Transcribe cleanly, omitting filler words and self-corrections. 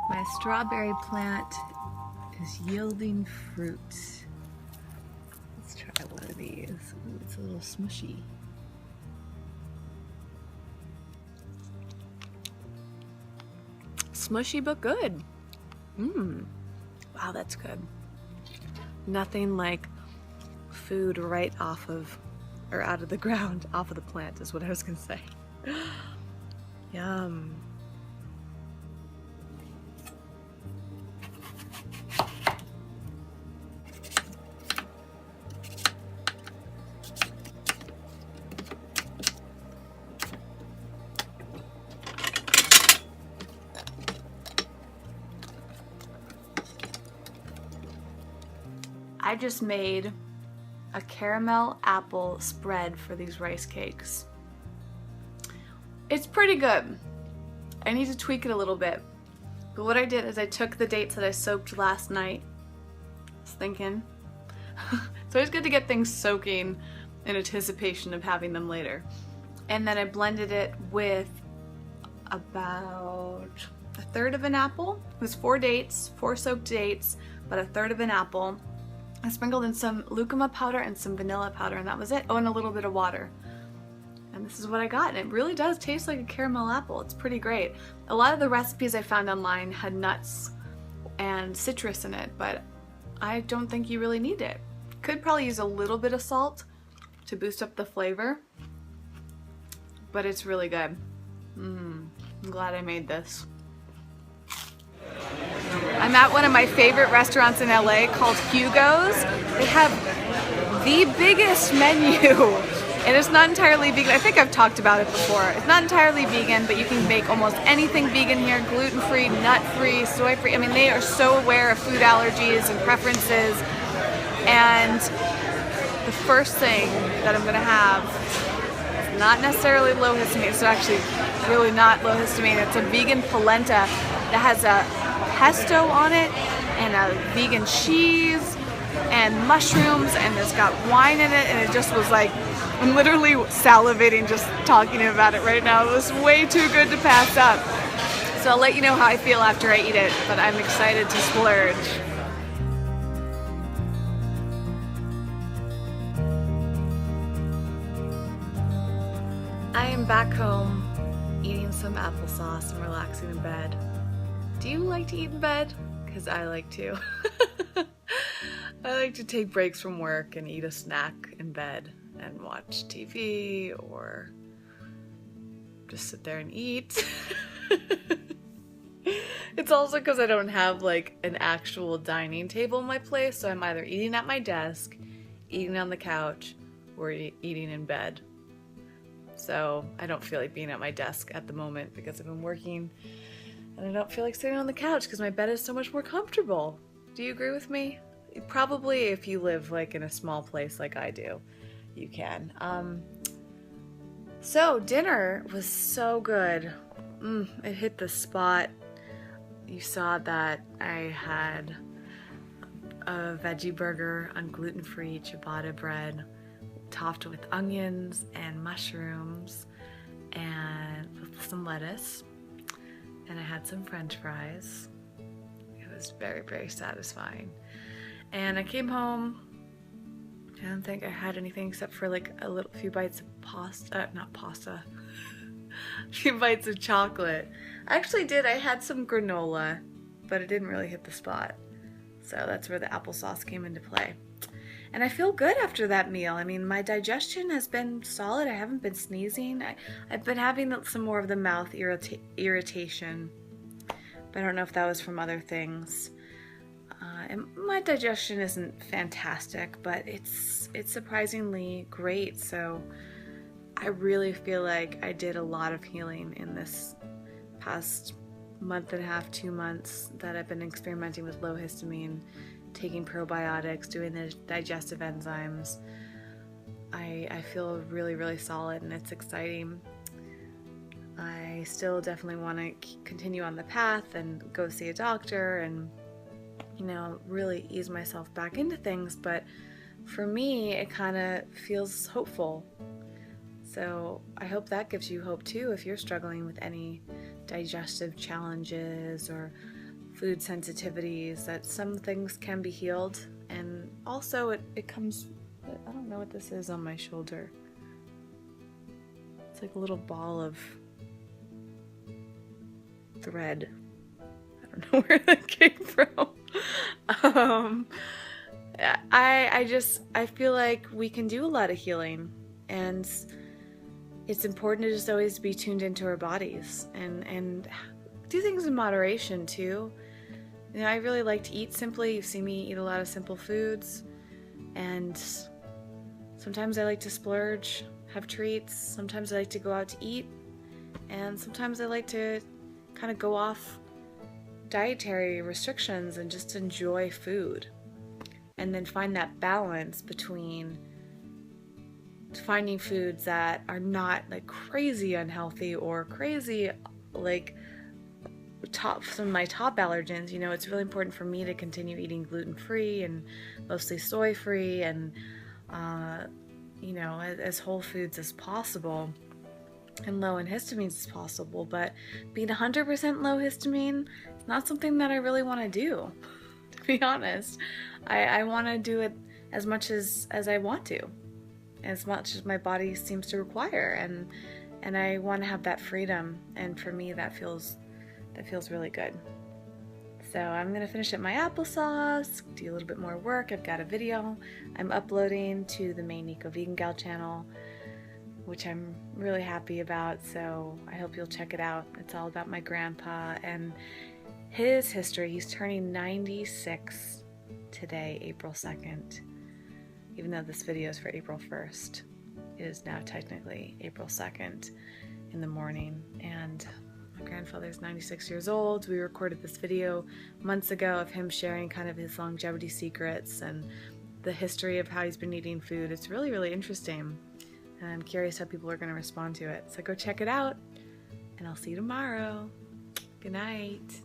My strawberry plant is yielding fruit. Let's try one of these. Ooh, it's a little smushy. Smushy but good. Wow, that's good. Nothing like food right off of, or out of the ground, off of the plant is what I was gonna say. Yum. I just made a caramel apple spread for these rice cakes. It's pretty good. I need to tweak it a little bit. But what I did is I took the dates that I soaked last night. I was thinking. It's always good to get things soaking in anticipation of having them later. And then I blended it with about a third of an apple. It was 4 dates, 4 soaked dates, but a third of an apple. I sprinkled in some lucuma powder and some vanilla powder, and that was it. Oh, and a little bit of water. And this is what I got, and it really does taste like a caramel apple. It's pretty great. A lot of the recipes I found online had nuts and citrus in it, but I don't think you really need it. Could probably use a little bit of salt to boost up the flavor, but it's really good. I'm glad I made this. I'm at one of my favorite restaurants in LA called Hugo's. They have the biggest menu, and it's not entirely vegan. I think I've talked about it before. It's not entirely vegan, but you can make almost anything vegan here, gluten-free, nut-free, soy-free. I mean, they are so aware of food allergies and preferences. And the first thing that I'm gonna have is not necessarily low histamine. It's actually really not low histamine. It's a vegan polenta that has a pesto on it and a vegan cheese and mushrooms, and it's got wine in it, and it just was like, I'm literally salivating just talking about it right now. It was way too good to pass up. So I'll let you know how I feel after I eat it, but I'm excited to splurge. I am back home eating some applesauce and relaxing in bed. Do you like to eat in bed? Because I like to. I like to take breaks from work and eat a snack in bed and watch TV or just sit there and eat. It's also because I don't have like an actual dining table in my place, so I'm either eating at my desk, eating on the couch, or eating in bed. So I don't feel like being at my desk at the moment because I've been working. And I don't feel like sitting on the couch because my bed is so much more comfortable. Do you agree with me? Probably if you live like in a small place like I do, you can. So dinner was so good. It hit the spot. You saw that I had a veggie burger on gluten-free ciabatta bread topped with onions and mushrooms and with some lettuce. And I had some French fries. It was very, very satisfying. And I came home. I don't think I had anything except for like a few bites of pasta, not pasta, a few bites of chocolate. I actually did. I had some granola, but it didn't really hit the spot. So that's where the applesauce came into play. And I feel good after that meal. I mean, my digestion has been solid. I haven't been sneezing. I've been having some more of the mouth irritation, but I don't know if that was from other things. And my digestion isn't fantastic, but it's surprisingly great. So I really feel like I did a lot of healing in this past month and a half, 2 months that I've been experimenting with low histamine, taking probiotics, doing the digestive enzymes. I feel really, really solid, and it's exciting. I still definitely want to continue on the path and go see a doctor and, you know, really ease myself back into things, but for me, it kind of feels hopeful. So I hope that gives you hope too if you're struggling with any digestive challenges or food sensitivities, that some things can be healed, and also it comes, I don't know what this is on my shoulder. It's like a little ball of thread. I don't know where that came from. I feel like we can do a lot of healing, and it's important to just always be tuned into our bodies and do things in moderation too. You know, I really like to eat simply. You see me eat a lot of simple foods, and sometimes I like to splurge, have treats. Sometimes I like to go out to eat, and sometimes I like to kind of go off dietary restrictions and just enjoy food, and then find that balance between finding foods that are not like crazy unhealthy or crazy like some of my top allergens. You know, it's really important for me to continue eating gluten-free and mostly soy-free, and you know, as whole foods as possible and low in histamines as possible. But being 100% low histamine is not something that I really want to do, to be honest. I want to do it as much as I want to, as much as my body seems to require, and I want to have that freedom, and for me that feels really good. So I'm gonna finish up my applesauce, do a little bit more work. I've got a video I'm uploading to the main Eco Vegan Gal channel, which I'm really happy about, so I hope you'll check it out. It's all about my grandpa and his history. He's turning 96 today, April 2nd. Even though this video is for April 1st, it is now technically April 2nd in the morning, and my grandfather's 96 years old. We recorded this video months ago of him sharing kind of his longevity secrets and the history of how he's been eating food. It's really, really interesting, and I'm curious how people are going to respond to it. So go check it out, and I'll see you tomorrow. Good night.